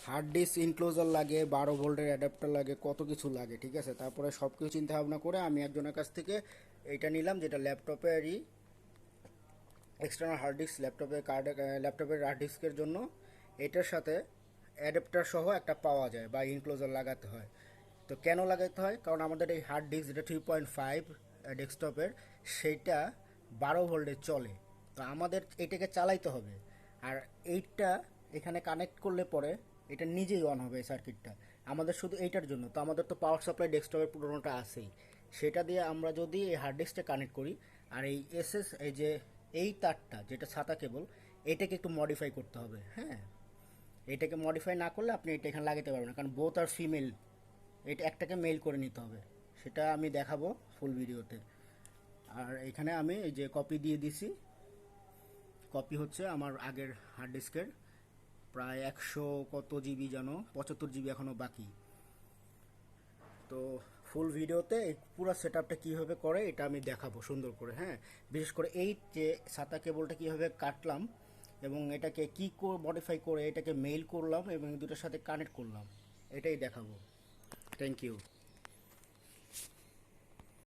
Hard disk enclosure লাগে, 12 ভোল্টের adapter লাগে, কত কিছু লাগে, ঠিক আছে। তারপরে সব কিছু চিন্তা ভাবনা করে আমি একজনের কাছ থেকে এইটা নিলাম, যেটা ল্যাপটপেরই এক্সটার্নাল হার্ড ডিস্ক, ল্যাপটপের হার্ড ডিস্কের জন্য এটার সাথে অ্যাডাপ্টার সহ একটা পাওয়া যায় বা ইনক্লোজার লাগাতে হয়। তো কেন লাগাতে হয়? কারণ আমাদের এই হার্ড ডিস্ক যেটা 3.5 ডেস্কটপের, সেইটা 12 ভোল্টে চলে। তো আমাদের এটাকে চালাইতে হবে। আর এইটা এখানে কানেক্ট করলে পরে এটা নিজেই অন হবে, এই সার্কিটটা আমাদের শুধু এইটার জন্য। তো আমাদের তো পাওয়ার সাপ্লাই ডেস্কটপের পুরোনোটা আছেই, সেটা দিয়ে আমরা যদি এই হার্ড ডিস্কটা কানেক্ট করি, আর এই এই যে এই তারটা যেটা ছাতা কেবল, এটাকে একটু মডিফাই করতে হবে। হ্যাঁ, এটাকে মডিফাই না করলে আপনি এটা এখানে লাগাতে পারবেন না, কারণ বোথ আর ফিমেল। এটা একটাকে মেল করে নিতে হবে, সেটা আমি দেখাবো ফুল ভিডিওতে। আর এখানে আমি এই যে কপি দিয়ে দিছি, কপি হচ্ছে আমার আগের হার্ড ডিস্কের, প্রায় 100 কত জিবি যেন, 75 জিবি এখনও বাকি। তো ফুল ভিডিওতে এই পুরো সেট আপটা কীভাবে করে এটা আমি দেখাবো সুন্দর করে। হ্যাঁ, বিশেষ করে এই যে সাদা কেবলটা কীভাবে কাটলাম এবং এটাকে কী করে মডিফাই করে এটাকে মেইল করলাম এবং দুটোর সাথে কানেক্ট করলাম, এটাই দেখাবো। Thank you.